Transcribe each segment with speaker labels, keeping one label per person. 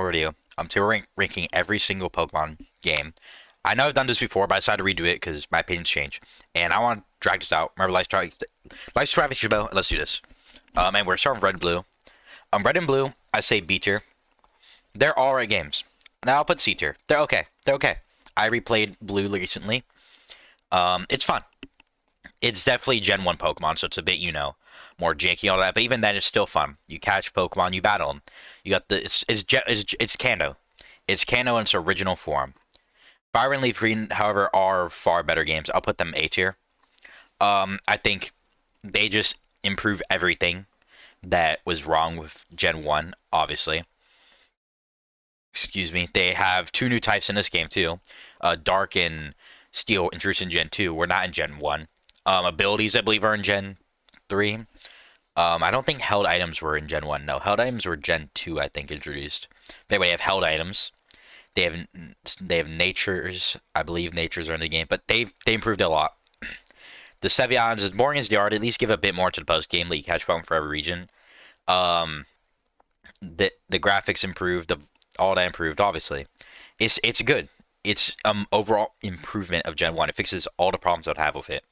Speaker 1: overview. Today we're ranking every single Pokemon game. I know I've done this before, but I decided to redo it because my opinions change, and I want to drag this out. Remember, Life's Travis Chabot. Let's do this. And we're starting with Red and Blue. Red and Blue, I say B tier. They're alright games. Now I'll put C tier. They're okay. They're okay. I replayed Blue recently. It's fun. It's definitely Gen 1 Pokemon, so it's a bit, more janky and all that, but even then, it's still fun. You catch Pokemon, you battle them. You got the, it's Kanto. It's Kanto in its original form. Fire and Leaf Green, however, are far better games. I'll put them A tier. I think they just improve everything that was wrong with Gen 1, obviously. Excuse me. They have two new types in this game, too. Dark and Steel introduced in Gen 2. We're not in Gen 1. Abilities, I believe, are in Gen 3. I don't think held items were in Gen 1. No, held items were Gen 2, I think, introduced. But anyway, they have held items. They have natures. I believe natures are in the game, but they improved a lot. The Sevians, as boring as they are, they at least give a bit more to the post game. That you catch Pokemon for every region. The graphics improved. All that improved. Obviously, it's good. It's overall improvement of Gen 1. It fixes all the problems I'd have with it.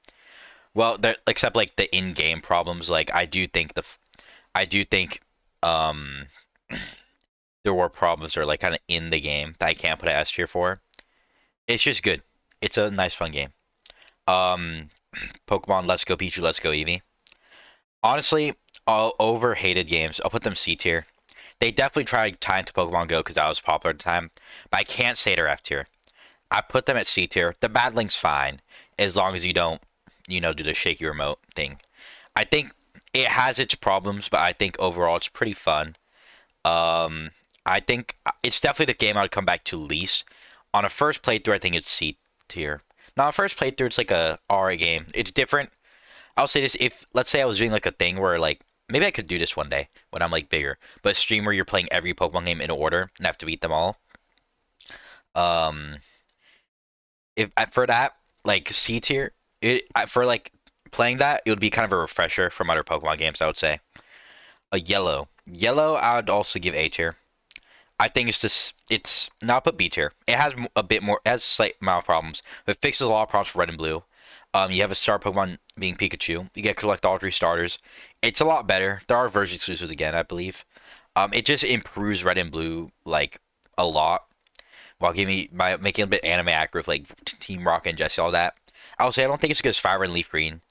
Speaker 1: Well, except like the in-game problems. Like I do think there were problems that are like kind of in the game that I can't put an S tier for. It's just good. It's a nice fun game. Pokemon Let's Go Pikachu, Let's Go Eevee. Honestly, all overhated games. I'll put them C tier. They definitely tried tying to Pokemon Go because that was popular at the time, but I can't say they're F tier. I put them at C tier. The battling's fine as long as you don't, do the shaky remote thing. I think it has its problems, but I think overall it's pretty fun. I think it's definitely the game I would come back to least. On a first playthrough, I think it's C tier. Now, on a first playthrough, it's like a alright game. It's different. I'll say this, if, let's say I was doing like a thing where like, maybe I could do this one day when I'm like bigger, but a stream where you're playing every Pokemon game in order and have to beat them all. If for that, like C tier, for like playing that, it would be kind of a refresher from other Pokemon games, I would say. A Yellow, I would also give A tier. I think it's not but B tier. It has a bit more, it has a slight amount of problems, but it fixes a lot of problems for Red and Blue. You have a star Pokemon being Pikachu. You get to collect all three starters. It's a lot better. There are version exclusives again, I believe. It just improves Red and Blue like a lot, while making it a bit anime accurate, like Team Rocket and Jesse, all that. I will say I don't think it's as good as Fire and Leaf Green.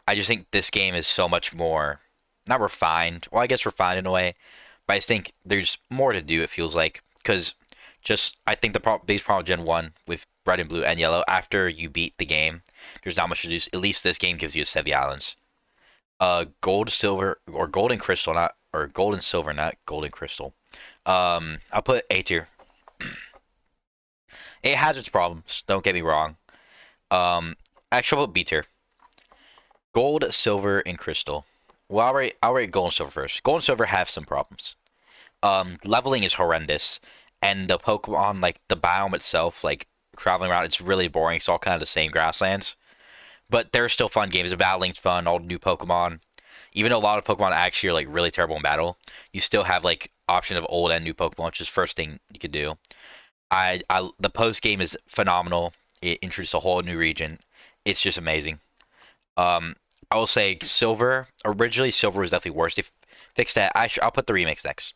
Speaker 1: I just think this game is so much more, not refined. Well, I guess refined in a way, but I just think there's more to do. It feels like because I think the biggest problem with Gen 1 with Red and Blue and Yellow, after you beat the game, there's not much to do. At least this game gives you a Sevii Islands. Gold, Silver, or Gold and Crystal, or Gold and Silver, not Gold and Crystal. I'll put A tier. It has its problems, don't get me wrong. Actually, I'll put B tier. Gold, Silver, and Crystal. Well, I'll rate Gold and Silver first. Gold and Silver have some problems. Leveling is horrendous, and the Pokemon, like the biome itself, like traveling around, it's really boring. It's all kind of the same grasslands, but they're still fun games. The battling's fun. All new Pokemon, even though a lot of Pokemon actually are like really terrible in battle, you still have like option of old and new Pokemon, which is the first thing you could do. The post game is phenomenal. It introduced a whole new region. It's just amazing. I will say Silver. Originally, Silver was definitely worse. They fixed that. I'll put the remix next.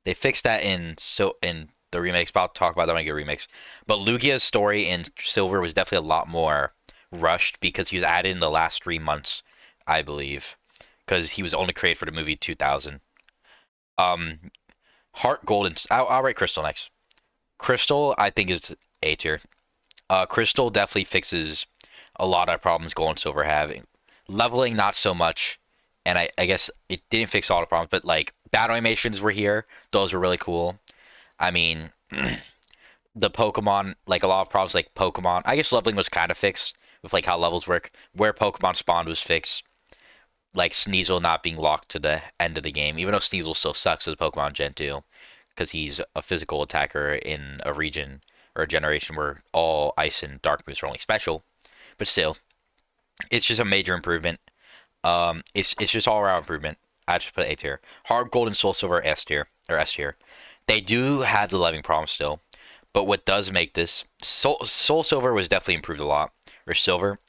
Speaker 1: They fixed that in the remix. But I'll talk about that when I get a remix. But Lugia's story in Silver was definitely a lot more rushed because he was added in the last 3 months, I believe, because he was only created for the movie 2000. Heart Gold and I'll rate Crystal next. Crystal, I think, is A tier. Crystal definitely fixes a lot of problems Gold and Silver have. Leveling, not so much. And I guess it didn't fix all the problems, but like battle animations were here. Those were really cool. I mean, the Pokemon, like a lot of problems, like Pokemon. I guess leveling was kind of fixed with like how levels work. Where Pokemon spawned was fixed. Like Sneasel not being locked to the end of the game, even though Sneasel still sucks as a Pokemon Gen 2, because he's a physical attacker in a region or a generation where all Ice and Dark moves are only special. But still, it's just a major improvement. It's just all around improvement. I just put A tier. Hard Gold and Soul Silver S tier or S tier. They do have the leveling problem still, but what does make this Soul Silver was definitely improved a lot, or Silver,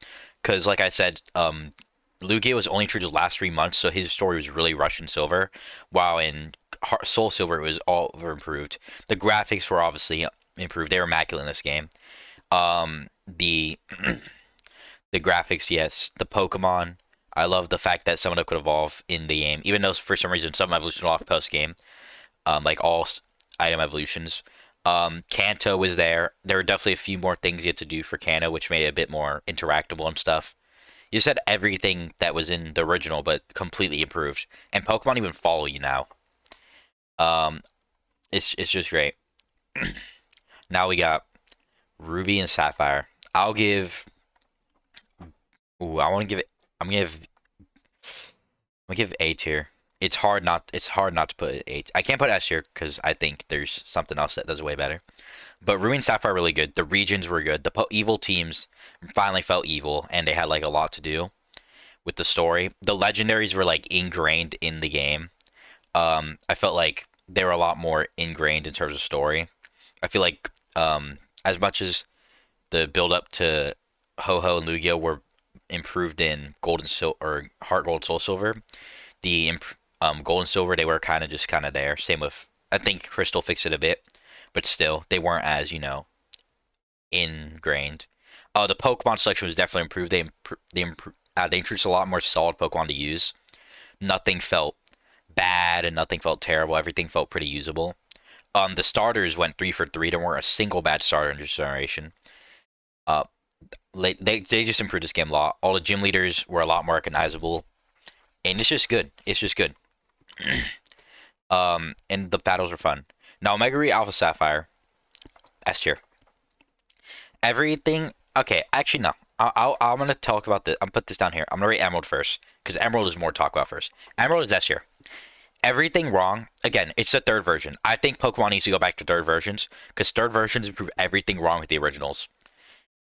Speaker 1: because like I said, Lugia was only introduced the last 3 months, so his story was really rushed in Silver, while in Soul Silver it was all over improved. The graphics were obviously improved; they were immaculate in this game. The the graphics, yes. The Pokemon, I love the fact that some of them could evolve in the game, even though for some reason some evolution off post game, like all item evolutions. Kanto was there. There were definitely a few more things you had to do for Kanto, which made it a bit more interactable and stuff. You said everything that was in the original, but completely improved. And Pokemon even follow you now. Um, it's just great. Now we got Ruby and Sapphire. I'll give. Ooh, I want to give it. I'm gonna give. I'm gonna give A tier. It's hard not. It's hard not to put A. I can't put S tier because I think there's something else that does it way better. But Ruby and Sapphire are really good. The regions were good. The evil teams finally felt evil, and they had like a lot to do with the story. The legendaries were like ingrained in the game. I felt like they were a lot more ingrained in terms of story. I feel like as much as the build up to Ho-Oh and Lugia were improved in Gold and Silver or Heart Gold Soul Silver, the Gold and Silver they were kind of just kind of there. Same with I think Crystal fixed it a bit, but still they weren't as ingrained. The Pokemon selection was definitely improved. They introduced a lot more solid Pokemon to use. Nothing felt bad and nothing felt terrible. Everything felt pretty usable. The starters went 3 for 3. There weren't a single bad starter in this generation. Uh, they just improved this game a lot. All the gym leaders were a lot more recognizable, and it's just good. It's just good. And the battles were fun. Now Omega Ruby Alpha Sapphire, S tier. Everything. Okay, actually no. I'm gonna talk about this. I'm gonna put this down here. I'm gonna rate Emerald first because Emerald is more to talk about first. Emerald is S tier. Everything wrong. Again, it's the third version. I think Pokemon needs to go back to third versions because third versions improve everything wrong with the originals.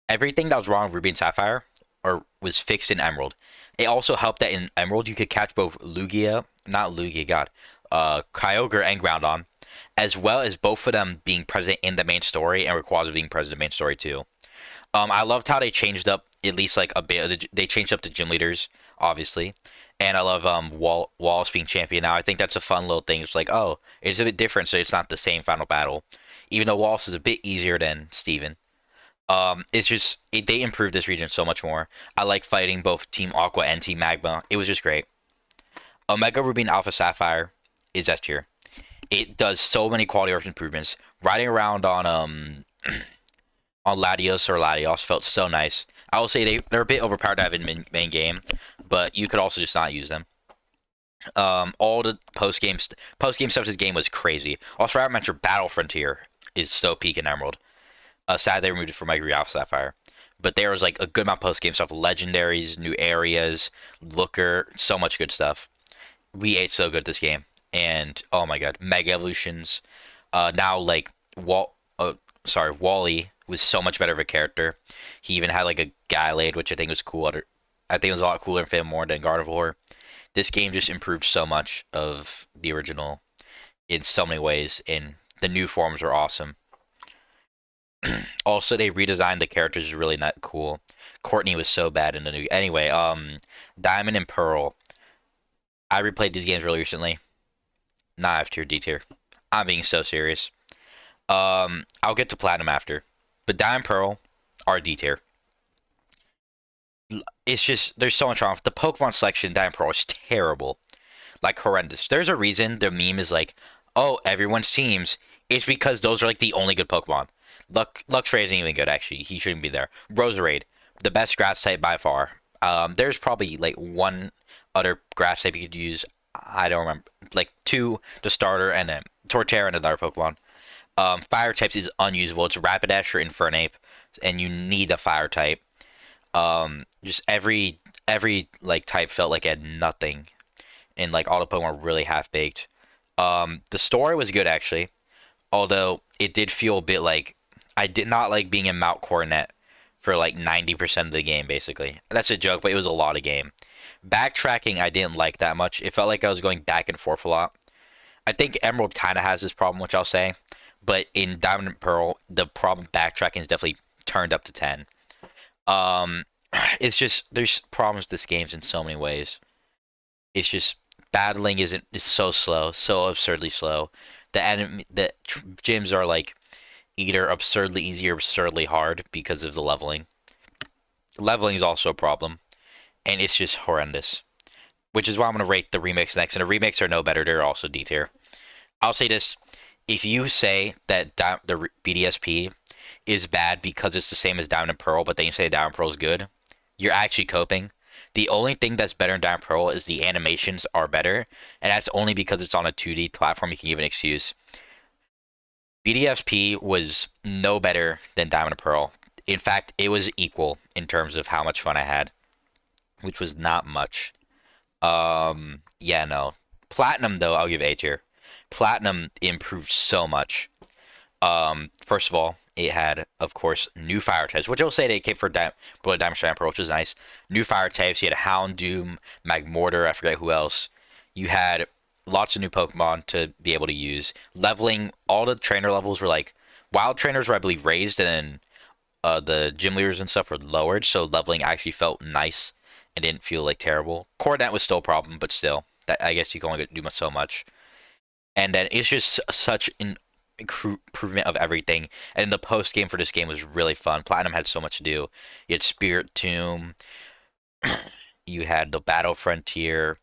Speaker 1: Everything that was wrong with Ruby and Sapphire or was fixed in Emerald. It also helped that in Emerald you could catch both Kyogre and Groudon, as well as both of them being present in the main story and Rayquaza being present in the main story too. I loved how they changed up at least like a bit. They changed up the gym leaders, obviously, and I love Wallace being champion now. I think that's a fun little thing. It's like, oh, it's a bit different, so it's not the same final battle, even though Wallace is a bit easier than Steven. It's just they improved this region so much more. I like fighting both Team Aqua and Team Magma. It was just great. Omega Ruby and Alpha Sapphire is S tier. It does so many quality of improvements. Riding around on Latios or Latios felt so nice. I will say they're a bit overpowered to have in main game, but you could also just not use them. All the post game stuff this game was crazy. Also, I mentioned Battle Frontier is so peak in Emerald. Sad they removed it from Omega Ruby Alpha Sapphire. But there was like a good amount of post game stuff, legendaries, new areas, Looker, so much good stuff. We ate so good this game, and oh my god, Mega Evolutions. Now like Wally was so much better of a character. He even had like a Gallade, which I think was cool. I think it was a lot cooler and fit more than Gardevoir. This game just improved so much of the original in so many ways, and the new forms are awesome. Also, they redesigned the characters really not cool. Courtney was so bad in the new. Anyway, Diamond and Pearl. I replayed these games really recently. Not F tier, D tier. I'm being so serious. I'll get to Platinum after, but Diamond and Pearl are D tier. It's just there's so much wrong. The Pokemon selection in Diamond and Pearl is terrible, like horrendous. There's a reason the meme is like, oh, everyone's teams. It's because those are like the only good Pokemon. Luxray isn't even good, actually. He shouldn't be there. Roserade, the best grass type by far. There's probably like one other grass type you could use. I don't remember. Like two, the starter, and then Torterra and another Pokemon. Fire types is unusable. It's Rapidash or Infernape, and you need a fire type. Just every like type felt like it had nothing, and like all the Pokemon were really half baked. The story was good actually, although it did feel a bit like I did not like being in Mount Coronet for like 90% of the game, basically. That's a joke, but it was a lot of game. Backtracking, I didn't like that much. It felt like I was going back and forth a lot. I think Emerald kind of has this problem, which I'll say, but in Diamond and Pearl, the problem backtracking is definitely turned up to 10. Um, it's just there's problems with this game's in so many ways. It's just battling is so slow, so absurdly slow. The gyms are like either absurdly easy or absurdly hard because of the leveling. Leveling is also a problem, and it's just horrendous. Which is why I'm gonna rate the remakes next, and the remakes are no better. They're also D tier. I'll say this: if you say that the BDSP is bad because it's the same as Diamond and Pearl, but then you say Diamond and Pearl is good, you're actually coping. The only thing that's better in Diamond and Pearl is the animations are better, and that's only because it's on a 2D platform. You can give an excuse. BDSP was no better than Diamond and Pearl. In fact, it was equal in terms of how much fun I had, which was not much. Yeah, no. Platinum though, I'll give A tier. Platinum improved so much. First of all, it had, of course, new fire types, which I'll say they came for Blood Diamond Shine Pearl, which is nice. New fire types. You had Houndoom, Magmortar, I forget who else. You had lots of new Pokemon to be able to use. Leveling, all the trainer levels were like wild trainers were, I believe, raised, and then the gym leaders and stuff were lowered, so leveling actually felt nice and didn't feel like terrible. Coronet was still a problem, but still, that I guess you can only do so much. And then it's just such an improvement of everything. And the post game for this game was really fun. Platinum had so much to do. You had Spirit Tomb, you had the Battle Frontier,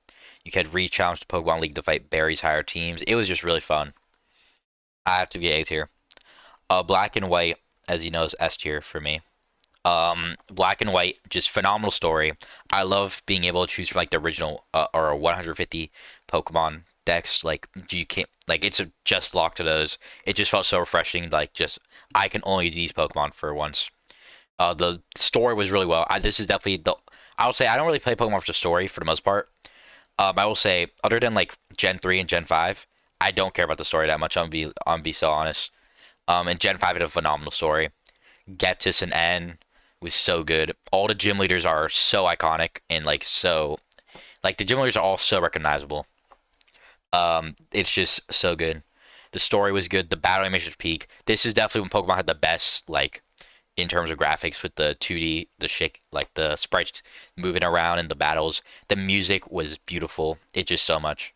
Speaker 1: you could re-challenge the Pokemon League to fight Barry's higher teams. It was just really fun. I have to be A tier. Black and White, as you know, is S tier for me. Black and White, just phenomenal story. I love being able to choose from like the original or 150 Pokemon decks. Like you can't like it's a just lock to those. It just felt so refreshing. Like just I can only use these Pokemon for once. The story was really well. This is definitely the. I will say I don't really play Pokemon for the story for the most part. I will say other than like Gen 3 and Gen 5, I don't care about the story that much. I'm be so honest. And Gen 5 had a phenomenal story. Getis and N was so good. All the gym leaders are so iconic and like so like the gym leaders are all so recognizable. It's just so good. The story was good. The battle animation was peak. This is definitely when Pokemon had the best like in terms of graphics with the 2D, the shake like the sprites moving around in the battles. The music was beautiful. It just so much.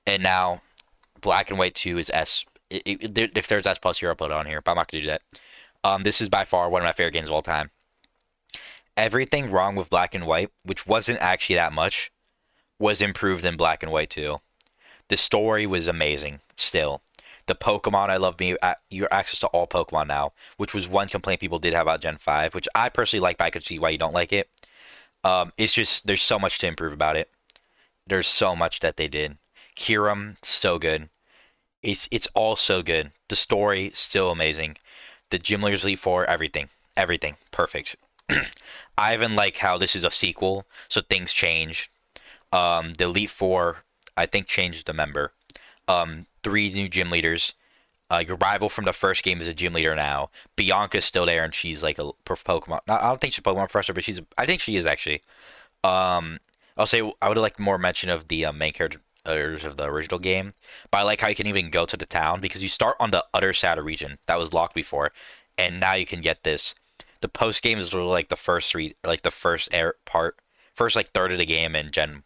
Speaker 1: And now Black and White 2 is S. If there's S plus, you're upload on here, but I'm not gonna do that. This is by far one of my favorite games of all time. Everything wrong with Black and White, which wasn't actually that much, was improved in Black and White too. The story was amazing still. The Pokemon, I love being your access to all Pokemon now, which was one complaint people did have about Gen 5, which I personally like, but I could see why you don't like it. It's just there's so much to improve about it. There's so much that they did. Kyurem, so good. It's all so good. The story still amazing. The Gym Leaders Elite Four, everything, perfect. I even like how this is a sequel, so things change. The Elite Four, I think, changed the member. Three new gym leaders. Your rival from the first game is a gym leader now. Bianca's still there, and she's like a Pokemon. I don't think she's a Pokemon professor, but I think she is actually. Um, I'll say I would like more mention of the main characters of the original game, but I like how you can even go to the town because you start on the other side of region that was locked before, and now you can get this. The post game is literally like the first three, like the first air part, first like third of the game in Gen,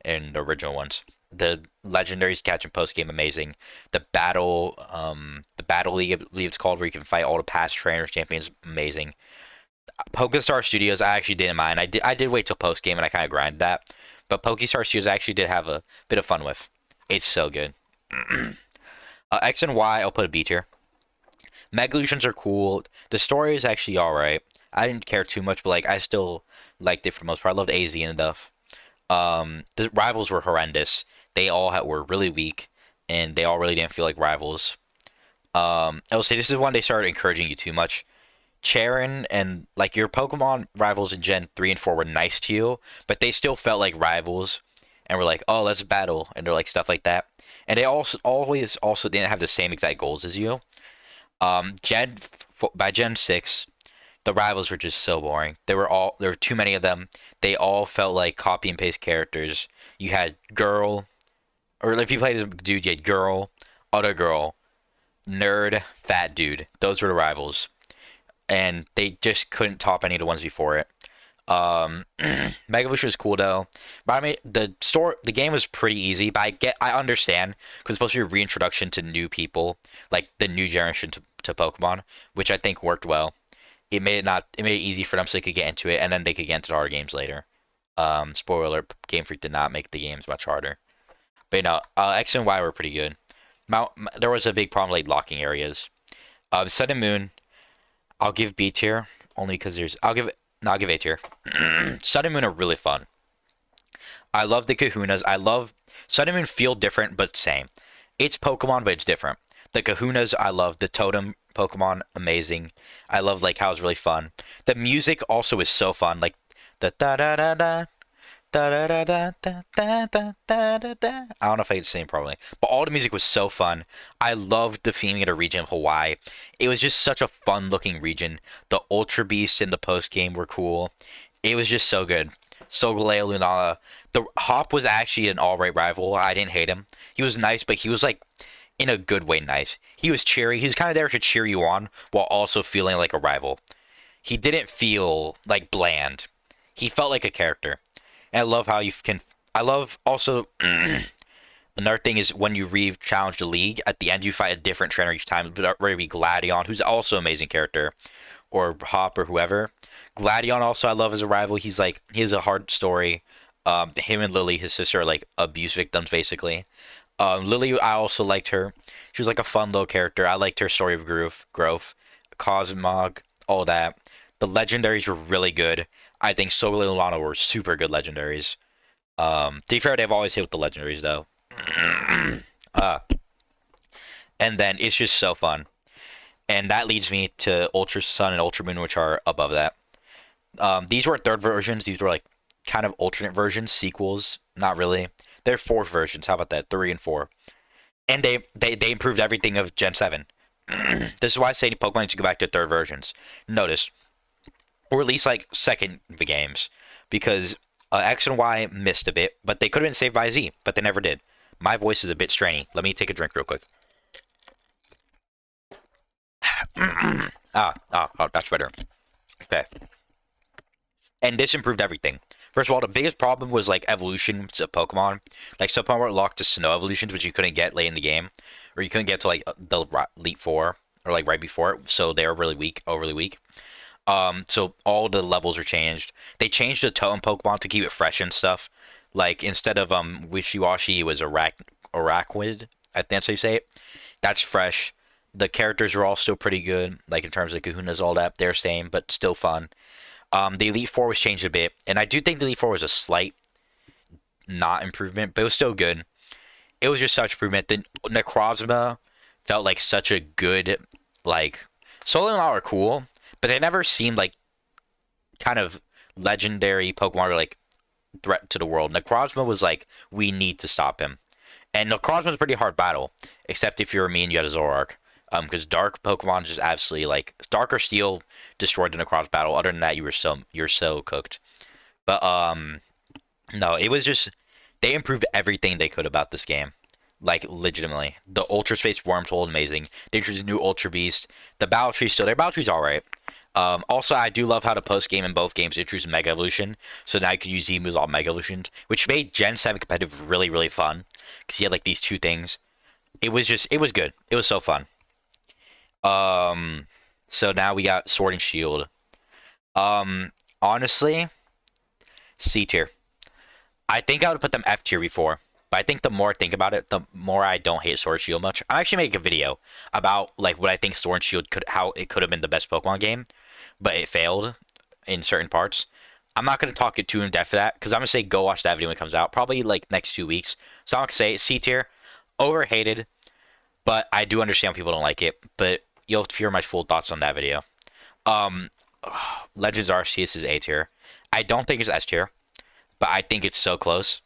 Speaker 1: in the original ones. The legendaries catch and post game amazing. The battle league, I believe it's called, where you can fight all the past trainers, champions, amazing. Pokestar Studios, I actually didn't mind. I did wait till post game and I kind of grinded that, but Pokestar Studios I actually did have a bit of fun with. It's so good. X and Y, I'll put a B tier. Megalutions are cool. The story is actually all right. I didn't care too much, but like I still liked it for the most part. I loved AZ and stuff. The rivals were horrendous. They all were really weak, and they all really didn't feel like rivals. I will say this is when they started encouraging you too much. Charon and like your Pokemon rivals in Gen 3 and 4 were nice to you, but they still felt like rivals and were like, "Oh, let's battle." And they're like stuff like that. And they also always also didn't have the same exact goals as you. By Gen 6, The rivals were just so boring. There were too many of them. They all felt like copy and paste characters. You had girl, or if you played as a dude, you had girl, other girl, nerd, fat dude. Those were the rivals, and they just couldn't top any of the ones before it. Mega Evolution was cool though, but I mean the game was pretty easy. But I understand because it's supposed to be a reintroduction to new people, like the new generation to Pokemon, which I think worked well. It made it easy for them so they could get into it, and then they could get into the harder games later. Spoiler alert: Game Freak did not make the games much harder. But X and Y were pretty good. There was a big problem like locking areas. Sun and Moon, I'll give B tier only because there's. I'll give A tier. Sun and Moon are really fun. I love the Kahunas. I love Sun and Moon feel different but same. It's Pokemon but it's different. The Kahunas I love. The Totem Pokemon amazing. I love like how it's really fun. The music also is so fun. Like the da da da da da da da da da da da da da da. I don't know if I can sing probably, but all the music was so fun. I loved the theming of the region of Hawaii. It was just such a fun looking region. The Ultra Beasts in the post game were cool. It was just so good. Solgaleo Lunala. The Hop was actually an alright rival. I didn't hate him. He was nice, but he was like in a good way nice. He was cheery. He was kind of there to cheer you on while also feeling like a rival. He didn't feel like bland. He felt like a character. And I love how you can. I love also another thing is when you re-challenge the league at the end, you fight a different trainer each time. Whether it be Gladion, who's also an amazing character, or Hop or whoever. Gladion also I love as a rival. He has a hard story. Him and Lily, his sister, are like abuse victims basically. Lily, I also liked her. She was like a fun little character. I liked her story of growth, Cosmog, all that. The legendaries were really good. I think Solgaleo and Lana were super good legendaries. To be fair, they've always hit with the legendaries though. uh, and then it's just so fun. And that leads me to Ultra Sun and Ultra Moon, which are above that. These were third versions. These were like kind of alternate versions, sequels. Not really. They're fourth versions. How about that? 3 and 4. And they improved everything of Gen 7. This is why I say Pokemon needs to go back to third versions. Notice, or at least like second games, because X and Y missed a bit, but they could have been saved by Z, but they never did. My voice is a bit strainy. Let me take a drink real quick. That's better. Okay. And this improved everything. First of all, the biggest problem was like evolutions of Pokemon. Like some Pokemon were locked to snow evolutions, which you couldn't get late in the game, or you couldn't get to like the Elite Four or like right before it. So they were really weak, overly weak. So all the levels are changed. They changed the Totem Pokemon to keep it fresh and stuff. Like instead of Wishy-Washy, it was Araquid. I think that's how you say it. That's fresh. The characters are all still pretty good. Like in terms of Kahunas, all that, they're same, but still fun. The Elite Four was changed a bit, and I do think the Elite Four was a slight not improvement, but it was still good. It was just such improvement. The Necrozma felt like such a good like. Solar and all are cool, but they never seemed like kind of legendary Pokemon or like threat to the world. Necrozma was like, we need to stop him. And Necrozma's a pretty hard battle, except if you're me and you had a Zoroark. Because Dark Pokemon just absolutely like Dark or Steel destroyed the Necrozma battle. Other than that, you're so cooked. But no, it was just they improved everything they could about this game. Like legitimately, the Ultra Space Wormhole amazing. They introduced a new Ultra Beast. The Battle Tree's still there. Battle Tree's alright. Also, I do love how the post game in both games introduced Mega Evolution, so now you can use Z moves on Mega Evolutions, which made Gen 7 competitive really, really fun. Because you had like these two things. It was good. It was so fun. So now we got Sword and Shield. Honestly, C tier. I think I would put them F tier before. But I think the more I think about it, the more I don't hate Sword and Shield much. I actually make a video about like what I think Sword and Shield how it could have been the best Pokemon game, but it failed in certain parts. I'm not gonna talk it too in depth for that because I'm gonna say go watch that video when it comes out, probably like next 2 weeks. So I'm gonna say C tier, overhated, but I do understand people don't like it. But you'll hear my full thoughts on that video. Um, Legends Arceus is A tier. I don't think it's S tier, but I think it's so close.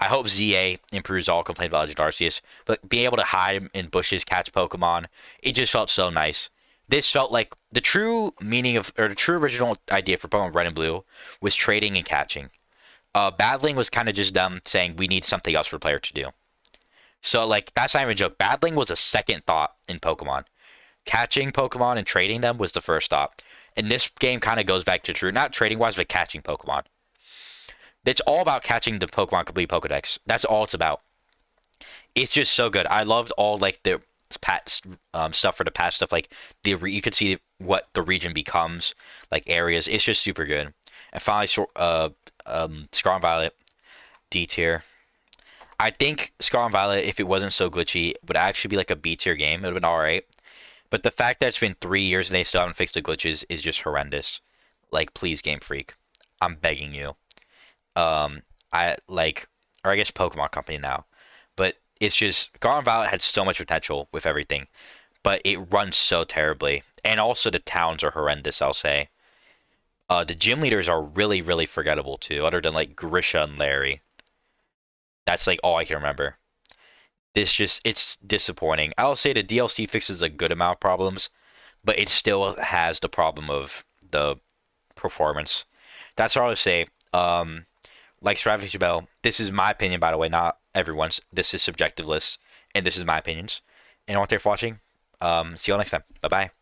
Speaker 1: I hope ZA improves all complaint about Legend Arceus, but being able to hide in bushes, catch Pokemon, it just felt so nice. This felt like the true meaning of, or the true original idea for Pokemon Red and Blue was trading and catching. Battling was kind of just them saying we need something else for the player to do. So like that's not even a joke. Battling was a second thought in Pokemon. Catching Pokemon and trading them was the first thought. And this game kind of goes back to true, not trading wise, but catching Pokemon. It's all about catching the Pokemon complete Pokedex. That's all it's about. It's just so good. I loved all like the pat stuff for the patch stuff. Like you could see what the region becomes, like areas. It's just super good. And finally, Scarlet and Violet D tier. I think Scarlet and Violet, if it wasn't so glitchy, would actually be like a B tier game. It would have been alright. But the fact that it's been 3 years and they still haven't fixed the glitches is just horrendous. Like, please, Game Freak, I'm begging you. I like, or I guess Pokemon Company now, but it's just Scarlet and Violet had so much potential with everything, but it runs so terribly, and also the towns are horrendous. I'll say. The gym leaders are really, really forgettable too, other than like Grisha and Larry. That's like all I can remember. It's disappointing. I'll say the DLC fixes a good amount of problems, but it still has the problem of the performance. That's what I would say. Like Strategy Bell, this is my opinion, by the way, not everyone's. This is subjective list, and this is my opinions. And I want you for watching. See you all next time. Bye bye.